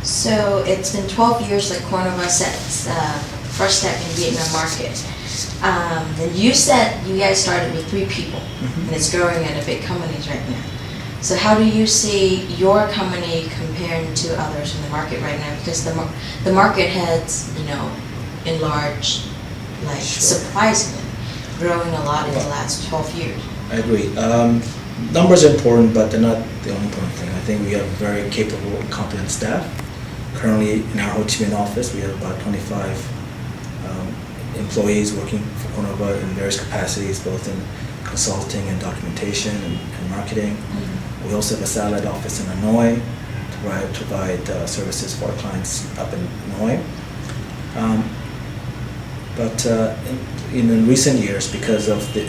So it's been 12 years that Kornova set first step in Vietnam market. And you said you guys started with 3 people, and it's growing at a big companies right now. So how do you see your company comparing to others in the market right now? Because the market has, enlarged, surprisingly, growing a lot in the last 12 years. I agree. Numbers are important, but they're not the only important thing. I think we have very capable and competent staff. Currently, in our Ho Chi Minh office, we have about 25 employees working for Kornova in various capacities, both in consulting and documentation and marketing. We also have a satellite office in Hanoi to provide services for our clients up in Hanoi. But in recent years, because of the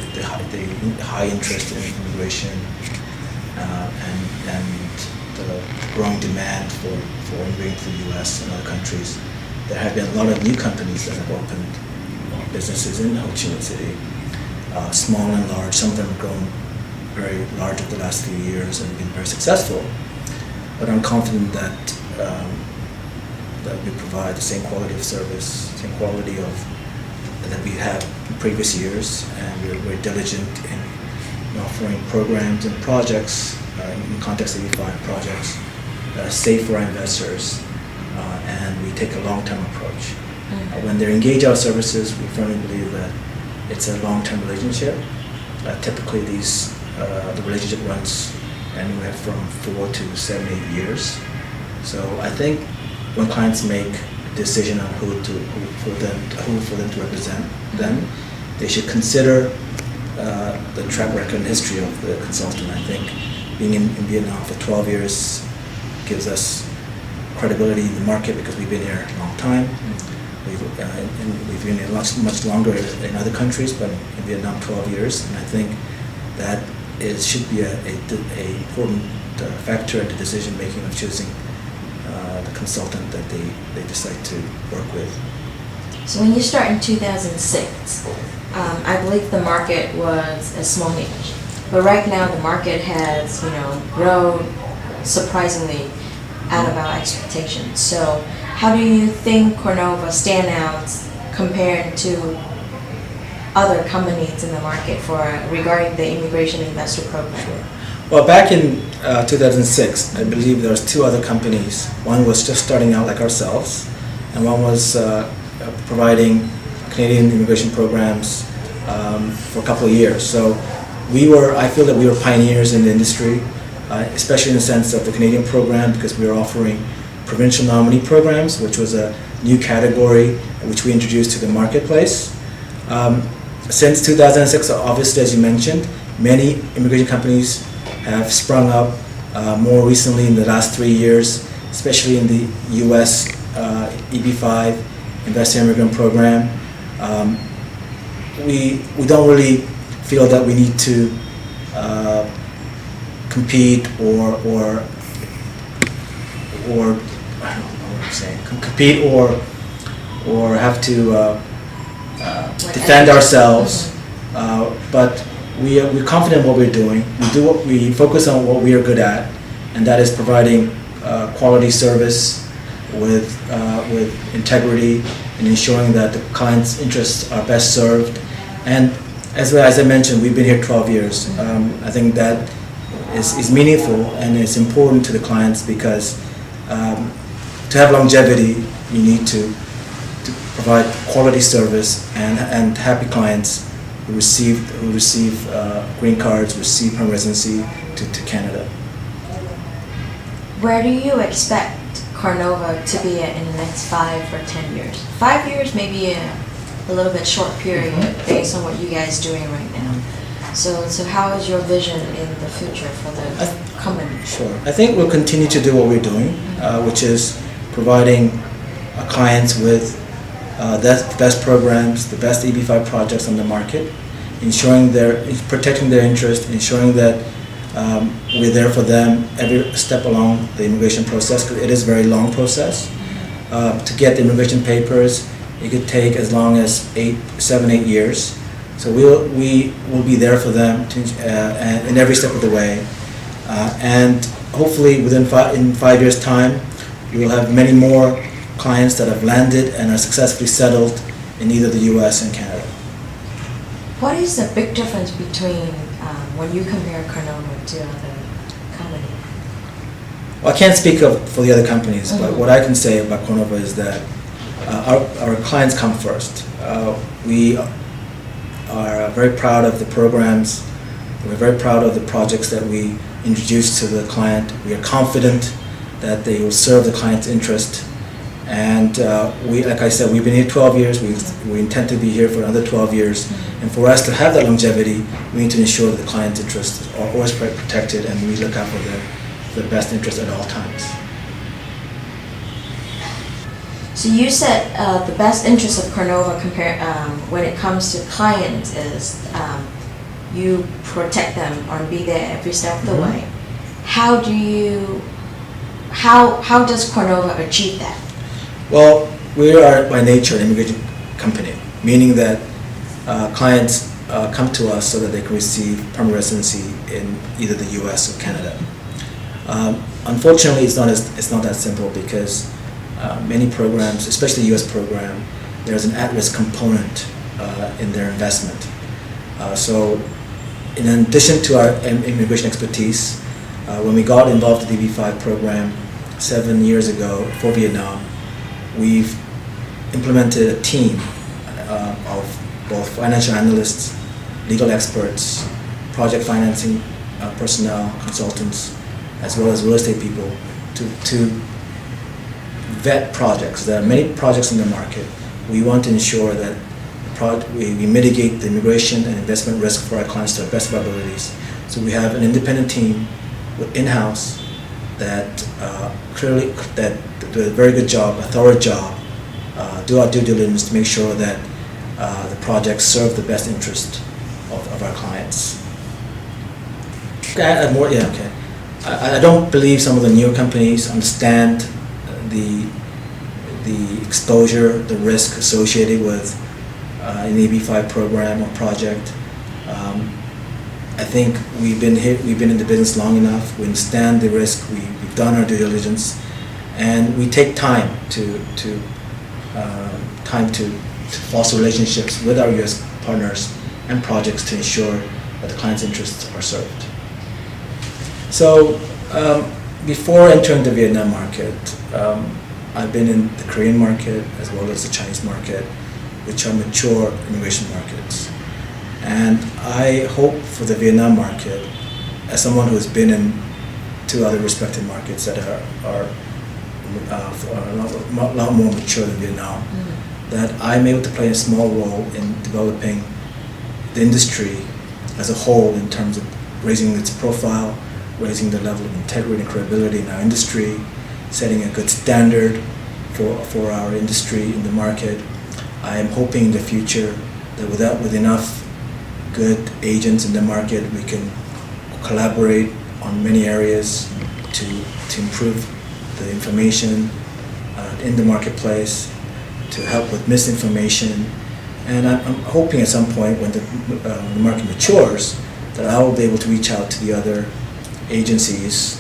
high interest in immigration and the growing demand for immigrating to the U.S. and other countries, there have been a lot of new companies that have opened businesses in Ho Chi Minh City, small and large. Some of them have grown very large over the last few years and been very successful. But I'm confident that we provide the same quality of service, same quality that we had in previous years, and we're very diligent in offering programs and projects in the context of EB-5 projects that are safe for our investors, and we take a long-term approach. When they engage our services, we firmly believe that it's a long-term relationship. Typically, the relationship runs anywhere from 4 to 7, 8 years. So I think when clients make a decision on who for them to represent them, they should consider the track record and history of the consultant. I think being in Vietnam for 12 years gives us credibility in the market because we've been here a long time. We've been here much longer in other countries, but in Vietnam 12 years, and I think that should be an important factor in the decision making of choosing the consultant that they decide to work with. So when you start in 2006, I believe the market was a small niche, but right now the market has grown surprisingly out of our expectations. So how do you think Kornova stand out compared to other companies in the market regarding the immigration investor program? Sure. Well, back in 2006, I believe there was 2 other companies. One was just starting out like ourselves, and one was providing Canadian immigration programs for a couple of years. So I feel that we were pioneers in the industry, especially in the sense of the Canadian program, because we were offering provincial nominee programs, which was a new category which we introduced to the marketplace. Since 2006, obviously, as you mentioned, many immigration companies have sprung up more recently in the last 3 years, especially in the U.S. EB-5 Investor Immigrant Program. We don't really feel that we need to compete or I don't know what I'm saying. Compete or have to defend ourselves, but we're confident in what we're doing. We focus on what we are good at, and that is providing quality service with integrity and ensuring that the client's interests are best served. And as I mentioned, we've been here 12 years. I think that is meaningful and it's important to the clients because to have longevity, you need to provide quality service and happy clients who receive green cards, receive permanent residency to Canada. Where do you expect Kornova to be in the next 5 or 10 years? 5 years, maybe a little bit short period based on what you guys are doing right now. So how is your vision in the future for the company? Sure. I think we'll continue to do what we're doing, which is providing clients with the best programs, the best EB-5 projects on the market, protecting their interest, ensuring that we're there for them every step along the immigration process, because it is a very long process. To get the immigration papers, it could take as long as 7, 8 years. So we will be there for them in every step of the way, and hopefully in 5 years' time, you will have many more clients that have landed and are successfully settled in either the US and Canada. What is the big difference between when you compare Kornova to other companies? Well, I can't speak for the other companies, but what I can say about Kornova is that our clients come first. We are very proud of the programs. We're very proud of the projects that we introduce to the client. We are confident that they will serve the client's interest. And like I said, we've been here 12 years. We intend to be here for another 12 years. And for us to have that longevity, we need to ensure that the client's interests are always protected, and we look out for the best interest at all times. So you said the best interest of Kornova when it comes to clients is you protect them or be there every step of the way. How does Kornova achieve that? Well, we are by nature an immigration company, meaning that clients come to us so that they can receive permanent residency in either the US or Canada. Unfortunately, it's not that simple, because many programs, especially the US program, there's an at-risk component in their investment. So in addition to our immigration expertise, when we got involved in the DB5 program 7 years ago for Vietnam, we've implemented a team of both financial analysts, legal experts, project financing personnel, consultants, as well as real estate people to vet projects. There are many projects in the market. We want to ensure that we mitigate the immigration and investment risk for our clients to the best of our abilities. So we have an independent team in-house that do a very good job, a thorough job, do our due diligence to make sure that the projects serve the best interest of our clients. Can I add more? Yeah, okay. I don't believe some of the newer companies understand the exposure, the risk associated with an EB5 program or project. I think we've been in the business long enough. We understand the risk. We've done our due diligence, and we take time to foster relationships with our U.S. partners and projects to ensure that the client's interests are served. So before entering the Vietnam market, I've been in the Korean market as well as the Chinese market, which are mature immigration markets. And I hope for the Vietnam market, as someone who has been in two other respected markets that are a lot more mature than Vietnam, that I'm able to play a small role in developing the industry as a whole in terms of raising its profile, raising the level of integrity and credibility in our industry, setting a good standard for our industry in the market. I am hoping in the future that with enough good agents in the market, we can collaborate on many areas to improve the information in the marketplace, to help with misinformation. And I'm hoping at some point when the market matures that I will be able to reach out to the other agencies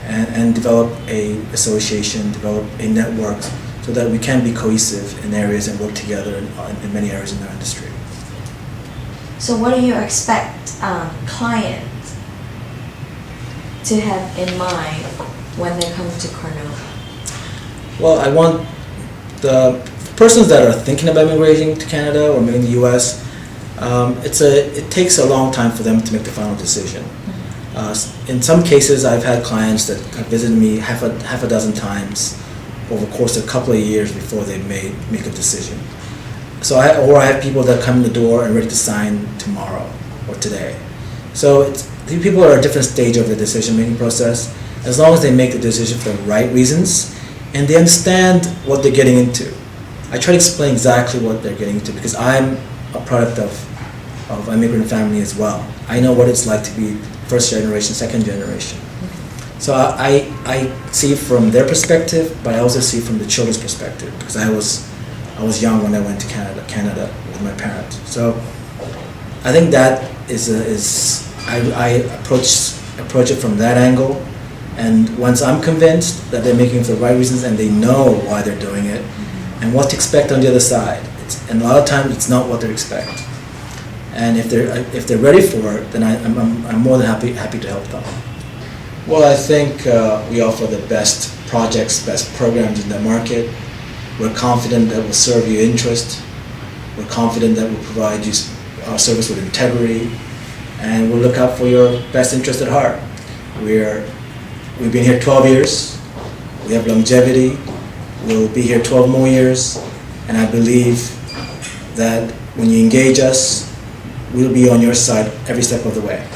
and develop a association, develop a network, so that we can be cohesive in areas and work together in many areas in our industry. So what do you expect clients to have in mind when they come to Kornova? Well, I want the persons that are thinking about immigrating to Canada or maybe in the US, it takes a long time for them to make the final decision. In some cases, I've had clients that have visited me half a dozen times over the course of a couple of years before they make a decision. So I have people that come in the door and ready to sign tomorrow or today. So these people are at a different stage of the decision-making process. As long as they make the decision for the right reasons and they understand what they're getting into. I try to explain exactly what they're getting into because I'm a product of an immigrant family as well. I know what it's like to be first generation, second generation. So I see it from their perspective, but I also see it from the children's perspective because I was young when I went to Canada with my parents. So I think that I approach it from that angle, And once I'm convinced that they're making it for the right reasons and they know why they're doing it and what to expect on the other side, and a lot of times it's not what they expect. And if they're ready for it, then I'm more than happy to help them. Well, I think we offer the best projects, best programs in the market. We're confident that we'll serve your interest. We're confident that we'll provide you our service with integrity, and we'll look out for your best interest at heart. We've been here 12 years. We have longevity. We'll be here 12 more years, and I believe that when you engage us, we'll be on your side every step of the way.